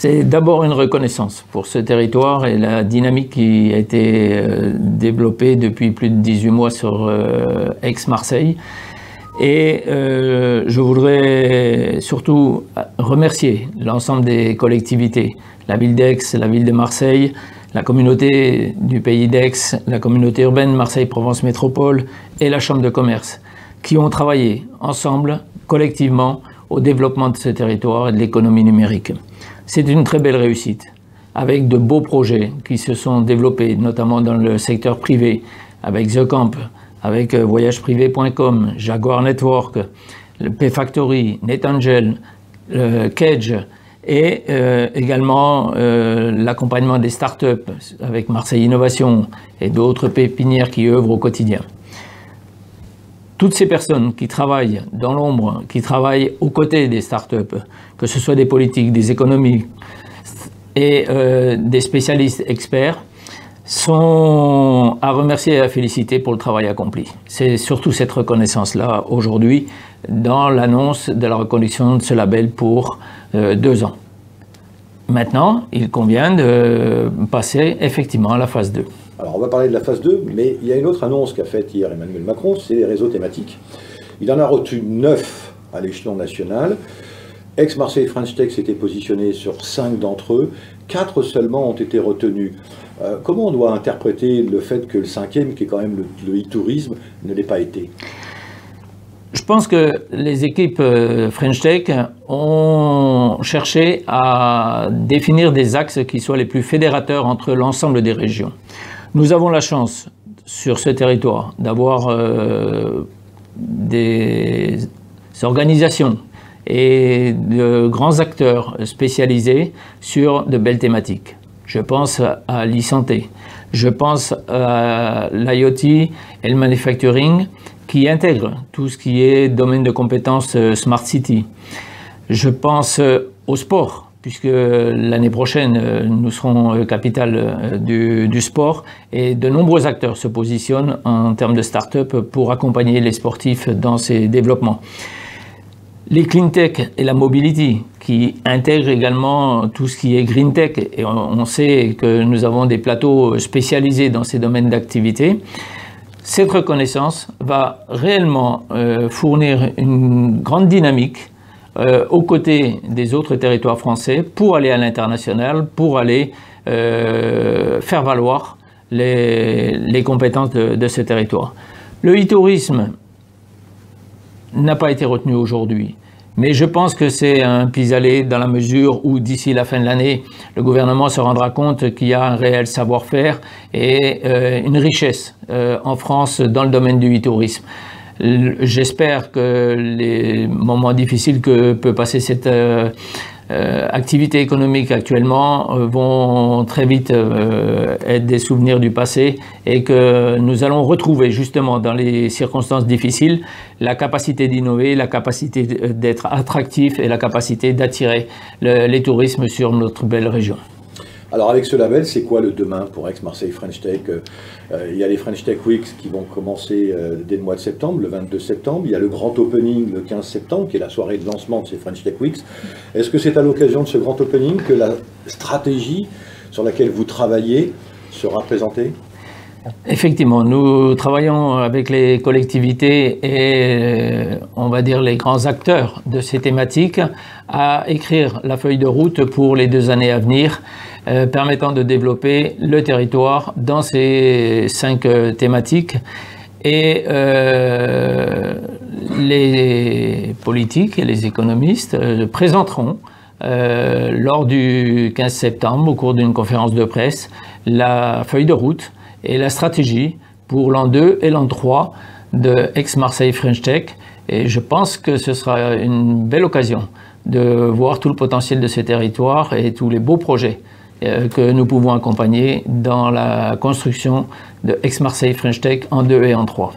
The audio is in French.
C'est d'abord une reconnaissance pour ce territoire et la dynamique qui a été développée depuis plus de 18 mois sur Aix-Marseille. Et je voudrais surtout remercier l'ensemble des collectivités, la ville d'Aix, la ville de Marseille, la communauté du pays d'Aix, la communauté urbaine Marseille-Provence Métropole et la Chambre de commerce, qui ont travaillé ensemble, collectivement, au développement de ce territoire et de l'économie numérique. C'est une très belle réussite, avec de beaux projets qui se sont développés, notamment dans le secteur privé, avec The Camp, avec voyageprivé.com, Jaguar Network, le Payfactory, NetAngel, Cage, et également l'accompagnement des startups avec Marseille Innovation et d'autres pépinières qui œuvrent au quotidien. Toutes ces personnes qui travaillent dans l'ombre, qui travaillent aux côtés des startups, que ce soit des politiques, des économies et des spécialistes experts, sont à remercier et à féliciter pour le travail accompli. C'est surtout cette reconnaissance-là aujourd'hui dans l'annonce de la reconnaissance de ce label pour 2 ans. Maintenant, il convient de passer effectivement à la phase 2. Alors on va parler de la phase 2, mais il y a une autre annonce qu'a faite hier Emmanuel Macron, c'est les réseaux thématiques. Il en a retenu 9 à l'échelon national. Aix-Marseille French Tech s'était positionné sur 5 d'entre eux, 4 seulement ont été retenus. Comment on doit interpréter le fait que le 5e, qui est quand même le e-tourisme, ne l'ait pas été? Je pense que les équipes French Tech ont cherché à définir des axes qui soient les plus fédérateurs entre l'ensemble des régions. Nous avons la chance sur ce territoire d'avoir des organisations et de grands acteurs spécialisés sur de belles thématiques. Je pense à l'e-santé, je pense à l'IoT et le manufacturing qui intègrent tout ce qui est domaine de compétences Smart City. Je pense au sport, puisque l'année prochaine, nous serons capitale du sport et de nombreux acteurs se positionnent en termes de start-up pour accompagner les sportifs dans ces développements. Les clean tech et la mobility qui intègrent également tout ce qui est green tech et on sait que nous avons des plateaux spécialisés dans ces domaines d'activité. Cette reconnaissance va réellement fournir une grande dynamique aux côtés des autres territoires français pour aller à l'international, pour aller faire valoir les compétences de ce territoire. Le e-tourisme n'a pas été retenu aujourd'hui. Mais je pense que c'est un pis-aller dans la mesure où d'ici la fin de l'année, le gouvernement se rendra compte qu'il y a un réel savoir-faire et une richesse en France dans le domaine du e-tourisme. J'espère que les moments difficiles que peut passer cette activité économique actuellement vont très vite être des souvenirs du passé et que nous allons retrouver justement dans les circonstances difficiles la capacité d'innover, la capacité d'être attractif et la capacité d'attirer les tourismes sur notre belle région. Alors avec ce label, c'est quoi le demain pour Aix-Marseille French Tech? Il y a les French Tech Weeks qui vont commencer dès le mois de septembre, le 22 septembre. Il y a le grand opening le 15 septembre, qui est la soirée de lancement de ces French Tech Weeks. Est-ce que c'est à l'occasion de ce grand opening que la stratégie sur laquelle vous travaillez sera présentée? Effectivement, nous travaillons avec les collectivités et on va dire les grands acteurs de ces thématiques à écrire la feuille de route pour les 2 années à venir, permettant de développer le territoire dans ces 5 thématiques. Et les politiques et les économistes présenteront lors du 15 septembre, au cours d'une conférence de presse, la feuille de route et la stratégie pour l'an 2 et l'an 3 de Aix-Marseille French Tech. Et je pense que ce sera une belle occasion de voir tout le potentiel de ce territoire et tous les beaux projets que nous pouvons accompagner dans la construction de Aix-Marseille French Tech en 2 et en 3.